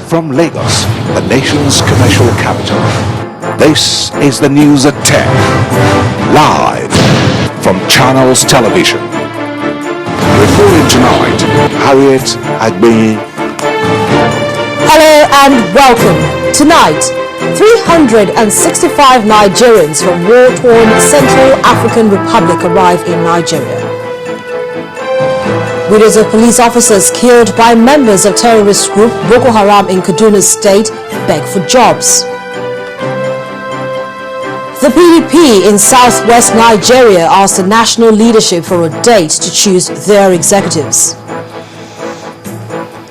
from Lagos, the nation's commercial capital. This is the news at 10, live from Channels Television. Reporting tonight, Harriet Agbe. Hello and welcome. Tonight, 365 Nigerians from war-torn Central African Republic arrive in Nigeria. Widows of police officers killed by members of terrorist group Boko Haram in Kaduna State beg for jobs. The PDP in southwest Nigeria asked the national leadership for a date to choose their executives.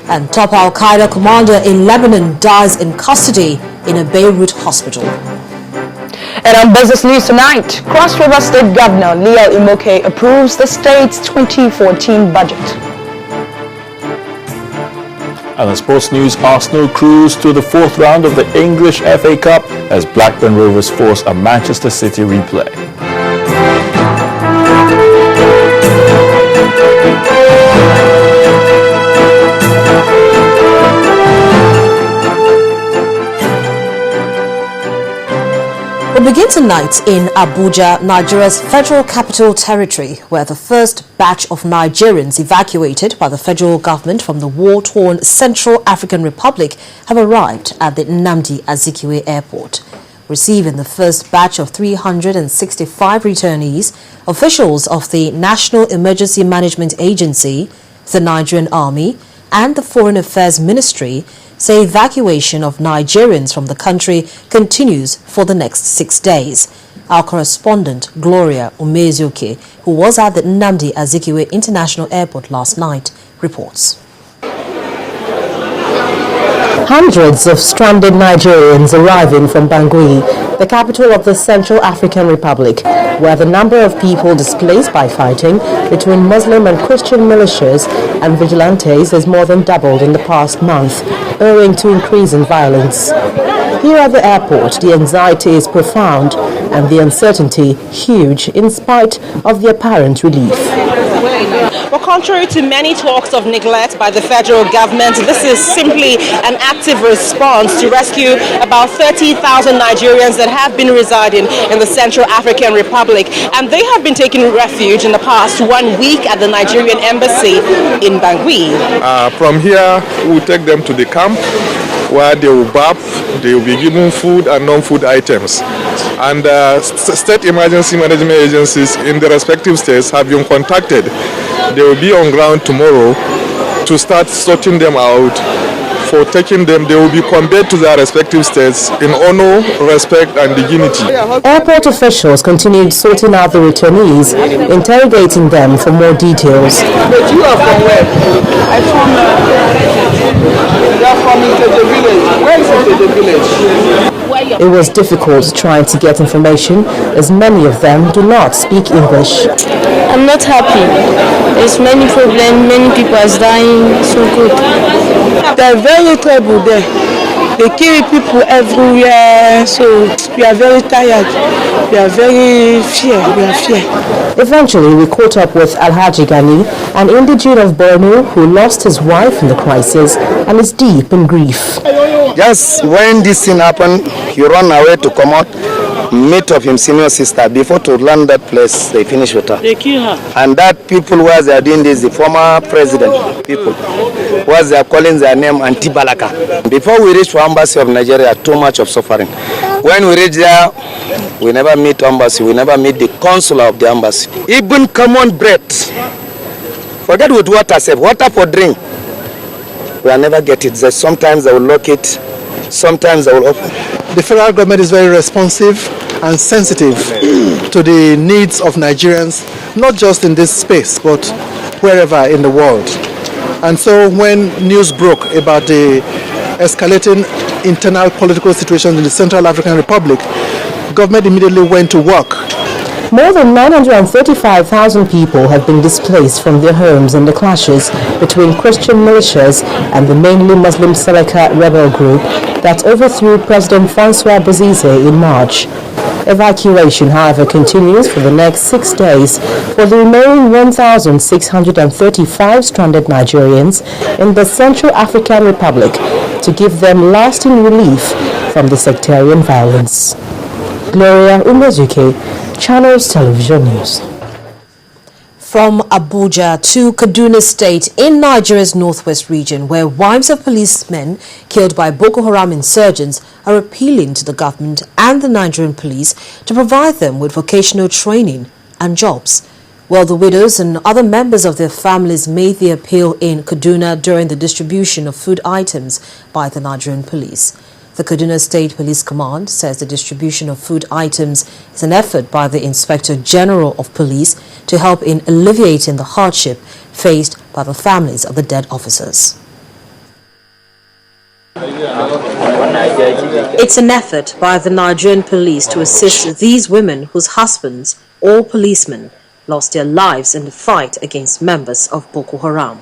And top Al-Qaeda commander in Lebanon dies in custody in a Beirut hospital. And on business news tonight, Cross River State Governor Leo Imoke approves the state's 2014 budget. And in sports news, Arsenal cruise to the fourth round of the English FA Cup as Blackburn Rovers force a Manchester City replay. We begin tonight in Abuja, Nigeria's Federal Capital Territory, where the first batch of Nigerians evacuated by the federal government from the war-torn Central African Republic have arrived at the Nnamdi Azikiwe Airport. Receiving the first batch of 365 returnees, officials of the National Emergency Management Agency, the Nigerian Army, and the Foreign Affairs Ministry say evacuation of Nigerians from the country continues for the next 6 days. Our correspondent, Gloria Umezioke, who was at the Nnamdi Azikiwe International Airport last night, reports. Hundreds of stranded Nigerians arriving from Bangui, the capital of the Central African Republic, where the number of people displaced by fighting between Muslim and Christian militias and vigilantes has more than doubled in the past month, owing to increase in violence. Here at the airport, the anxiety is profound and the uncertainty huge in spite of the apparent relief. Well, contrary to many talks of neglect by the federal government, this is simply an active response to rescue about 30,000 Nigerians that have been residing in the Central African Republic, and they have been taking refuge in the past 1 week at the Nigerian Embassy in Bangui. From here, we'll take them to the camp where they will bath, they will be given food and non-food items. And state emergency management agencies in the respective states have been contacted. They will be on ground tomorrow to start sorting them out. For taking them, they will be conveyed to their respective states in honor, respect, and dignity. Airport officials continued sorting out the returnees, interrogating them for more details. But you are from where? I'm from the village. Where is the village? It was difficult trying to get information as many of them do not speak English. I'm not happy. There's many problems, many people are dying, so good. They're very terrible there. They kill people everywhere, so we are very tired. We are very fear. Eventually, we caught up with Alhaji Gani, an indigene of Borno who lost his wife in the crisis and is deep in grief. Just when this thing happened, he ran away to come out, meet of his senior sister. Before to land that place, they finished with her. They kill her. And that people where they are doing this, the former president people, where they are calling their name Antibalaka. Before we reach the embassy of Nigeria, too much of suffering. When we reach there, we never meet embassy, we never meet the consul of the embassy. Even common bread, forget with water, say water for drink. We will never get it. Sometimes they will lock it, sometimes they will open. The federal government is very responsive and sensitive to the needs of Nigerians, not just in this space, but wherever in the world. And so when news broke about the escalating internal political situation in the Central African Republic, government immediately went to work. More than 935,000 people have been displaced from their homes in the clashes between Christian militias and the mainly Muslim Seleka rebel group that overthrew President Francois Bozize in March. Evacuation, however, continues for the next 6 days for the remaining 1,635 stranded Nigerians in the Central African Republic to give them lasting relief from the sectarian violence. Gloria Umezuke, Channels Television News. From Abuja to Kaduna State in Nigeria's northwest region, where wives of policemen killed by Boko Haram insurgents are appealing to the government and the Nigerian police to provide them with vocational training and jobs. Well, the widows and other members of their families made the appeal in Kaduna during the distribution of food items by the Nigerian police. The Kaduna State Police Command says the distribution of food items is an effort by the Inspector General of Police to help in alleviating the hardship faced by the families of the dead officers. It's an effort by the Nigerian police to assist these women whose husbands, all policemen, lost their lives in the fight against members of Boko Haram.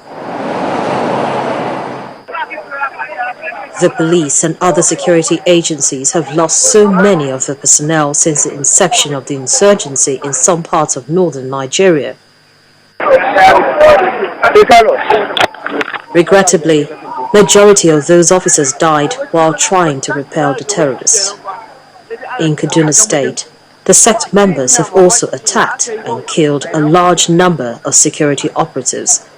The police and other security agencies have lost so many of their personnel since the inception of the insurgency in some parts of northern Nigeria. Regrettably, majority of those officers died while trying to repel the terrorists. In Kaduna State, the sect members have also attacked and killed a large number of security operatives,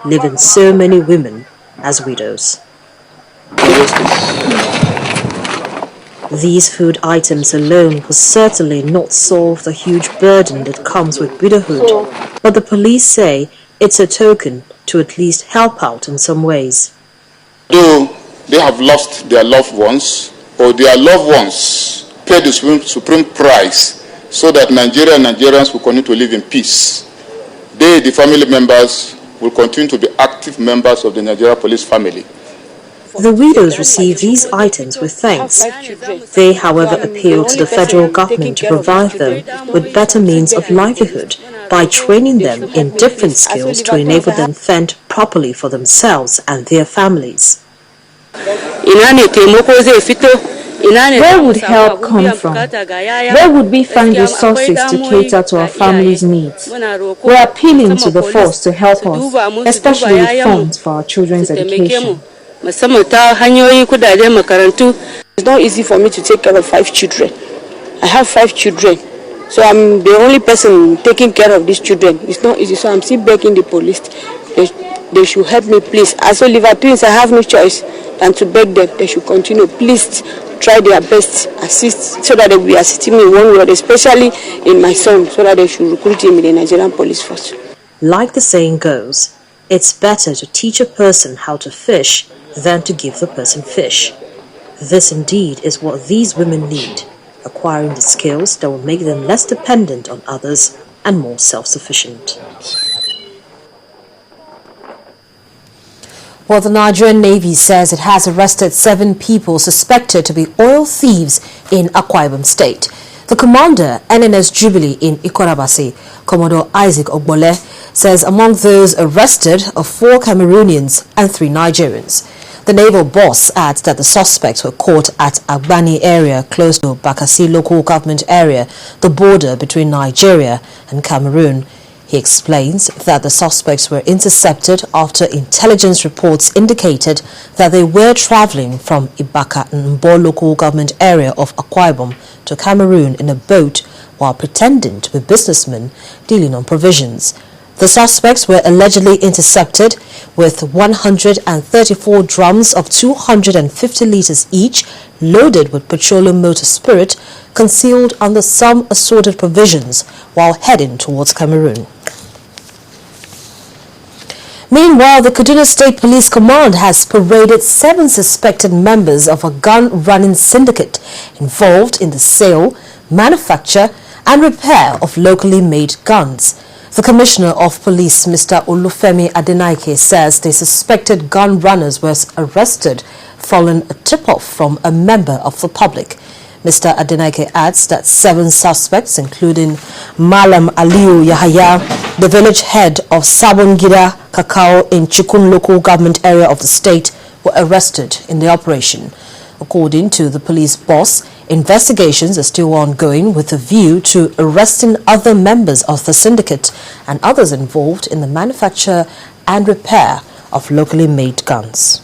leaving so many women as widows. These food items alone will certainly not solve the huge burden that comes with widowhood, but the police say it's a token to at least help out in some ways. Though they have lost their loved ones, or their loved ones paid the supreme price so that Nigeria and Nigerians will continue to live in peace, they, the family members, will continue to be active members of the Nigeria police family. The widows receive these items with thanks. They, however, appeal to the federal government to provide them with better means of livelihood by training them in different skills to enable them fend properly for themselves and their families. Where would help come from? Where would we find resources to cater to our families' needs? We're appealing to the force to help us, especially with funds for our children's education. It's not easy for me to take care of 5 children. I have 5 children, so I'm the only person taking care of these children. It's not easy, so I'm still begging the police. They should help me, please. As a liver twins, I have no choice than to beg them. They should continue. Please try their best, assist, so that they will be assisting me in one way, especially in my son, so that they should recruit him in the Nigerian police force. Like the saying goes, it's better to teach a person how to fish than to give the person fish. This indeed is what these women need, acquiring the skills that will make them less dependent on others and more self-sufficient. Well, the Nigerian Navy says it has arrested 7 people suspected to be oil thieves in Akwa Ibom State. The commander, NNS Jubilee in Ikorabasi, Commodore Isaac Ogbole, says among those arrested are 4 Cameroonians and 3 Nigerians. The naval boss adds that the suspects were caught at Agbani area close to Bakassi local government area, the border between Nigeria and Cameroon. He explains that the suspects were intercepted after intelligence reports indicated that they were traveling from Ibaka Mbo local government area of Akwa Ibom to Cameroon in a boat while pretending to be businessmen dealing on provisions. The suspects were allegedly intercepted with 134 drums of 250 liters each, loaded with petroleum motor spirit, concealed under some assorted provisions while heading towards Cameroon. Meanwhile, the Kaduna State Police Command has paraded 7 suspected members of a gun-running syndicate involved in the sale, manufacture and repair of locally made guns. The Commissioner of Police, Mr. Olufemi Adenaike, says the suspected gun runners were arrested following a tip-off from a member of the public. Mr. Adenaike adds that 7 suspects, including Malam Aliu Yahaya, the village head of Sabongida Kakao in Chikun local government area of the state, were arrested in the operation. According to the police boss, investigations are still ongoing with a view to arresting other members of the syndicate and others involved in the manufacture and repair of locally made guns.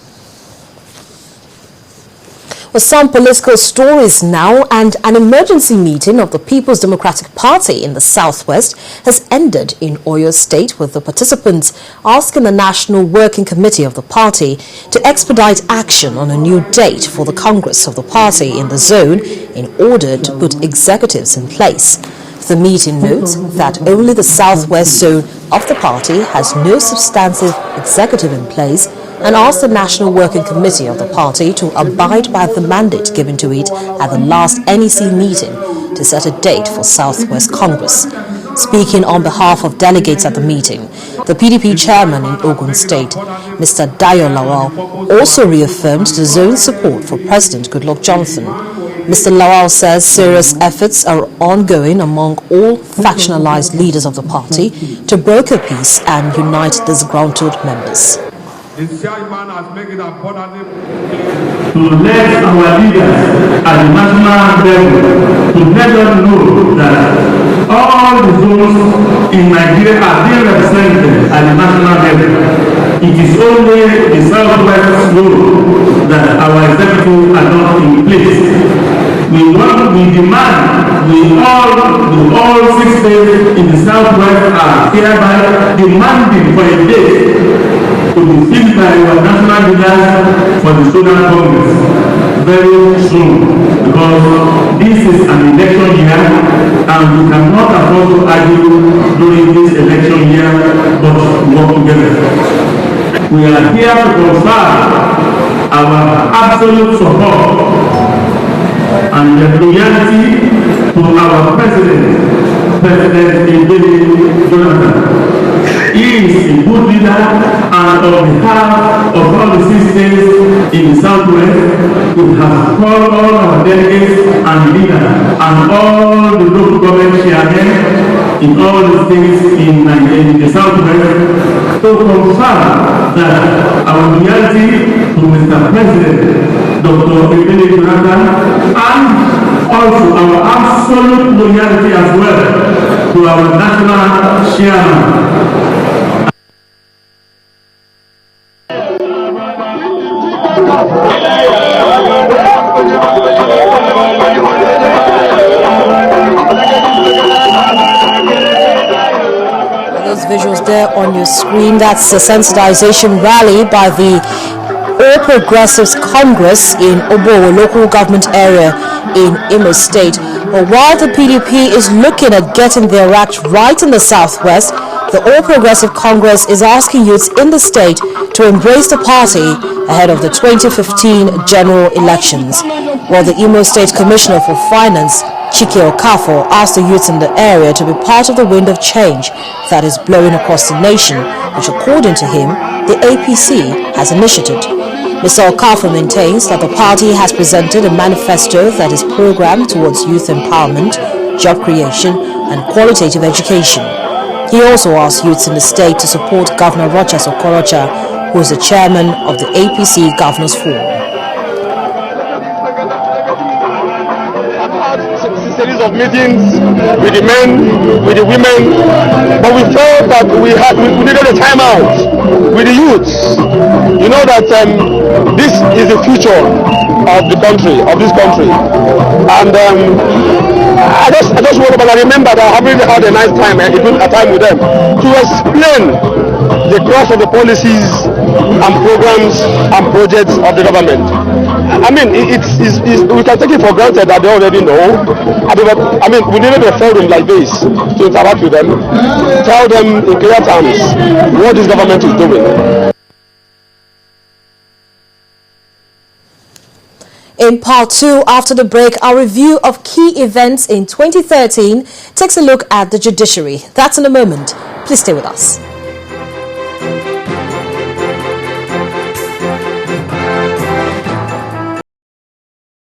Well, some political stories now, and an emergency meeting of the People's Democratic Party in the Southwest has ended in Oyo State, with the participants asking the National Working Committee of the party to expedite action on a new date for the Congress of the party in the zone in order to put executives in place. The meeting notes that only the Southwest zone of the party has no substantive executive in place, and asked the National Working Committee of the party to abide by the mandate given to it at the last NEC meeting to set a date for Southwest Congress. Speaking on behalf of delegates at the meeting, the PDP chairman in Ogun State, Mr. Dayo Lawal, also reaffirmed the zone's support for President Goodluck Jonathan. Mr. Lawal says serious efforts are ongoing among all factionalized leaders of the party to broker peace and unite disgruntled members. The chairman has made it abundantly to let our leaders at the national level to let us know that all the zones in Nigeria are being represented at the national level. It is only the Southwest zone that our executives are not in place. We demand, all 6 states in the Southwest are hereby demanding for a date to be fixed by our national leaders for the Zonal Congress very soon, because this is an election year and we cannot afford to argue during this election year but work together. We are here to confirm our absolute support and the loyalty to our President Jonathan. He is a good leader, and on behalf of all the 6 states in the Southwest, we have called all our delegates and leaders and all the local government chairmen in all the states in the Southwest to confirm that our loyalty to Mr. President Dr. Jonathan, and also our absolute loyalty as well to our national chairman. Those visuals there on your screen, that's a sensitization rally by the All Progressives Congress in Obowo local government area in Imo State. But while the PDP is looking at getting their act right in the Southwest, the All Progressive Congress is asking youths in the state to embrace the party ahead of the 2015 general elections. While the Imo State Commissioner for Finance, Chike Okafor, asked the youths in the area to be part of the wind of change that is blowing across the nation, which according to him, the APC has initiated. Mr. Okafor maintains that the party has presented a manifesto that is programmed towards youth empowerment, job creation and qualitative education. He also asked youths in the state to support Governor Rochas Okorocha, who is the chairman of the APC Governors Forum. Series of meetings with the men, with the women, but we felt that we needed a time out with the youths. You know that this is the future of the country, of this country, and I just want to, but I remember that I haven't had a nice time, a time with them to explain the course of the policies and programs and projects of the government. I mean, we can take it for granted that they already know. I mean, we needed a forum like this to interact with them, tell them in clear terms what this government is doing. In part 2, after the break, our review of key events in 2013 takes a look at the judiciary. That's in a moment. Please stay with us.